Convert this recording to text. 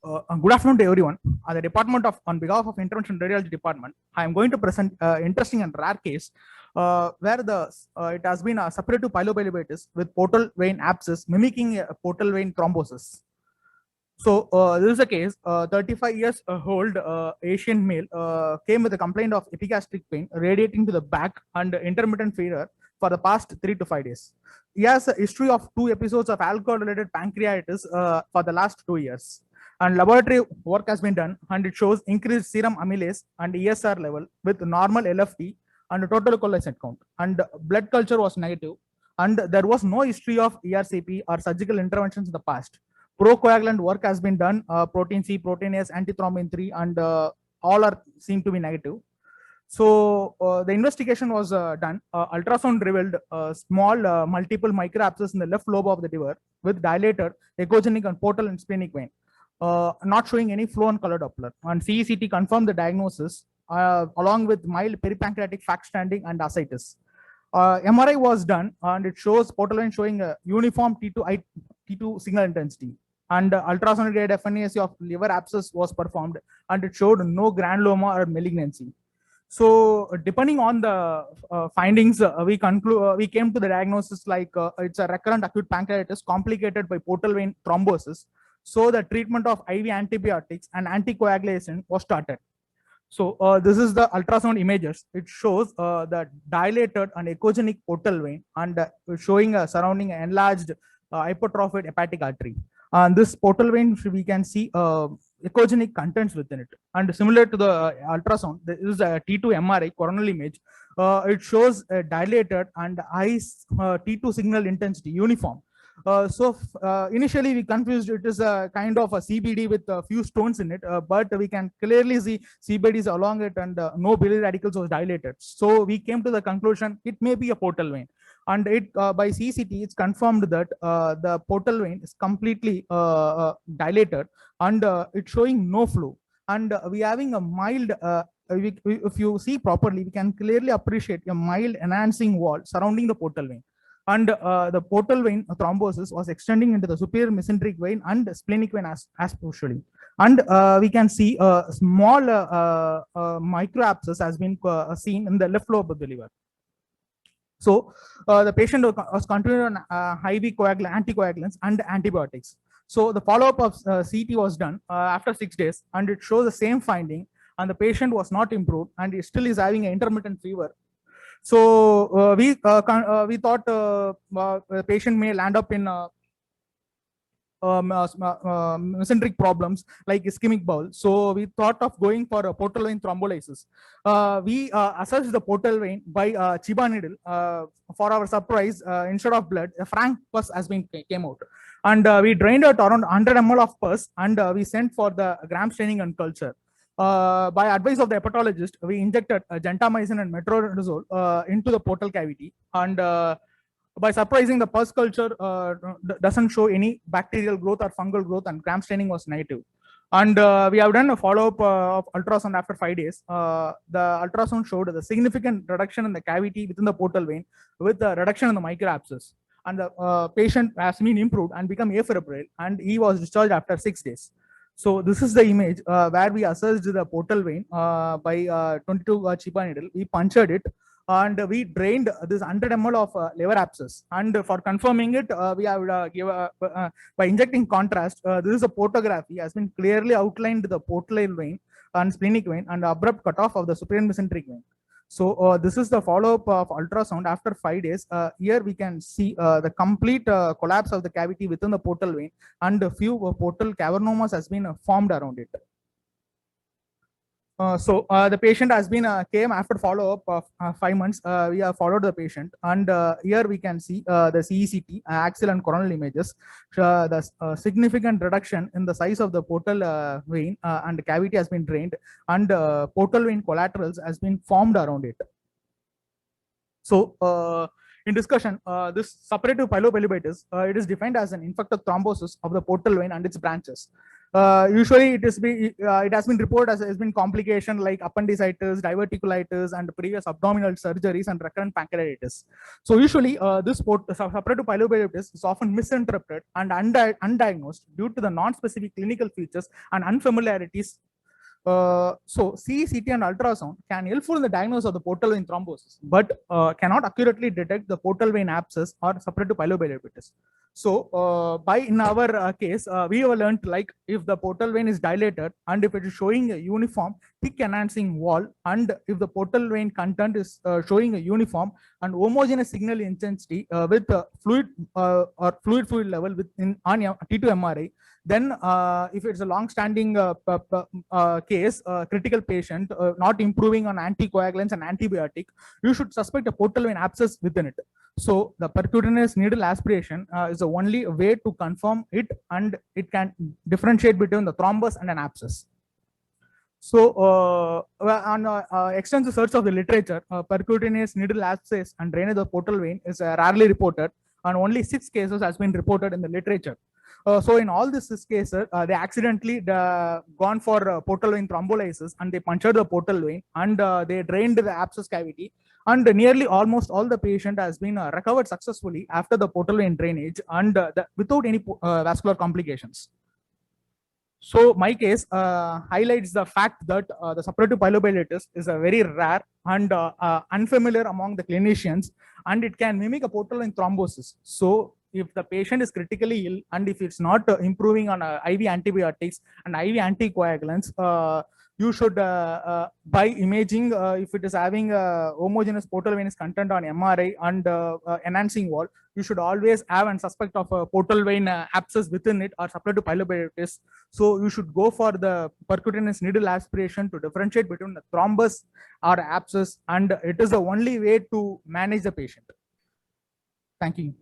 Good afternoon to everyone. The department on behalf of Intervention Radiology Department, I am going to present interesting and rare case where it has been suppurative pylobilobaitis with portal vein abscess mimicking a portal vein thrombosis. So this is a case. 35 years old Asian male came with a complaint of epigastric pain radiating to the back and intermittent fever for the past 3 to 5 days. He has a history of 2 episodes of alcohol-related pancreatitis for the last 2 years. And laboratory work has been done, and it shows increased serum amylase and ESR level with normal LFT and total cholesterol count. And blood culture was negative, and there was no history of ERCP or surgical interventions in the past. Procoagulant work has been done, protein C, protein S, antithrombin 3, and all are seem to be negative. So the investigation was done. Ultrasound revealed small multiple microabscess in the left lobe of the liver with dilated echogenic and portal and splenic vein, not showing any flow and color Doppler. And CECT confirmed the diagnosis along with mild peripancreatic fat standing and ascites. MRI was done, and it shows portal vein showing a uniform T2 signal intensity. And ultrasound grade FNAC of liver abscess was performed, and it showed no granuloma or malignancy. So depending on the findings, we came to the diagnosis like it's a recurrent acute pancreatitis complicated by portal vein thrombosis. So the treatment of IV antibiotics and anticoagulation was started. So this is the ultrasound images. It shows the dilated and echogenic portal vein and showing surrounding enlarged hypertrophied hepatic artery. And this portal vein, we can see echogenic contents within it. And similar to the ultrasound, this is a T2 MRI coronal image. It shows a dilated and high T2 signal intensity uniform. Initially we confused it is a kind of a CBD with a few stones in it, but we can clearly see CBDs along it, and no biliary radicals was dilated. So we came to the conclusion it may be a portal vein, and it by CCT it's confirmed that the portal vein is completely dilated, and it's showing no flow, and we having a mild if you see properly, we can clearly appreciate a mild enhancing wall surrounding the portal vein. And the portal vein thrombosis was extending into the superior mesenteric vein and splenic vein as partially. And we can see a small microabscess has been seen in the left lobe of the liver. So the patient was continued on IV anticoagulants and antibiotics. So the follow-up of CT was done after 6 days, and it shows the same finding, and the patient was not improved, and he still is having an intermittent fever. So we thought the patient may land up in mesenteric problems like ischemic bowel. So we thought of going for a portal vein thrombolysis. We assessed the portal vein by Chiba needle. For our surprise, instead of blood, a frank pus has been came out, and we drained it around 100 ml of pus, and we sent for the gram staining and culture. By advice of the hepatologist, we injected gentamicin and metronidazole into the portal cavity, and by surprising, the pus culture doesn't show any bacterial growth or fungal growth, and gram staining was negative. And we have done a follow-up of ultrasound after 5 days. The ultrasound showed the significant reduction in the cavity within the portal vein with the reduction in the microabscess. And the patient has been improved and become afebrile, and he was discharged after 6 days. So this is the image where we assessed the portal vein by 22 Chiba needle. We punctured it, and we drained this 100 ml of liver abscess. And for confirming it, we have by injecting contrast. This is a photography has been clearly outlined the portal vein and splenic vein and abrupt cutoff of the superior mesenteric vein. So this is the follow-up of ultrasound after 5 days. Here we can see the complete collapse of the cavity within the portal vein, and a few portal cavernomas has been formed around it. So the patient has been came after follow-up of 5 months. We have followed the patient, and here we can see the CECT, axial and coronal images, the significant reduction in the size of the portal vein, and the cavity has been drained, and portal vein collaterals has been formed around it. So in discussion, this suppurative pylobilobaitis, it is defined as an infective thrombosis of the portal vein and its branches. Usually it has been reported as has been complication like appendicitis, diverticulitis, and previous abdominal surgeries and recurrent pancreatitis. So usually this suppurative pilobillitis is often misinterpreted and undiagnosed due to the non-specific clinical features and unfamiliarities. So CE, CT, and ultrasound can helpful in the diagnosis of the portal vein thrombosis, but cannot accurately detect the portal vein abscess or suppurative pilobillitis. So in our case, we have learned like if the portal vein is dilated and if it is showing a uniform thick enhancing wall, and if the portal vein content is showing a uniform and homogeneous signal intensity with fluid or fluid level within on T2 MRI, then if it's a long-standing case, critical patient not improving on anticoagulants and antibiotic, you should suspect a portal vein abscess within it. So the percutaneous needle aspiration is the only way to confirm it, and it can differentiate between the thrombus and an abscess. So on extensive search of the literature, percutaneous needle abscess and drainage of portal vein is rarely reported, and only 6 cases has been reported in the literature. So in all these 6 cases, they accidentally gone for portal vein thrombolysis, and they punctured the portal vein, and they drained the abscess cavity, and nearly almost all the patient has been recovered successfully after the portal vein drainage, and without any vascular complications. So my case highlights the fact that the suppurative pilobillitis is a very rare and unfamiliar among the clinicians, and it can mimic a portal vein thrombosis. So if the patient is critically ill and if it's not improving on IV antibiotics and IV anticoagulants, you should by imaging, if it is having a homogeneous portal venous content on MRI and enhancing wall, you should always have and suspect of a portal vein abscess within it or suppurative pilobillitis. So you should go for the percutaneous needle aspiration to differentiate between the thrombus or abscess, and it is the only way to manage the patient. Thank you.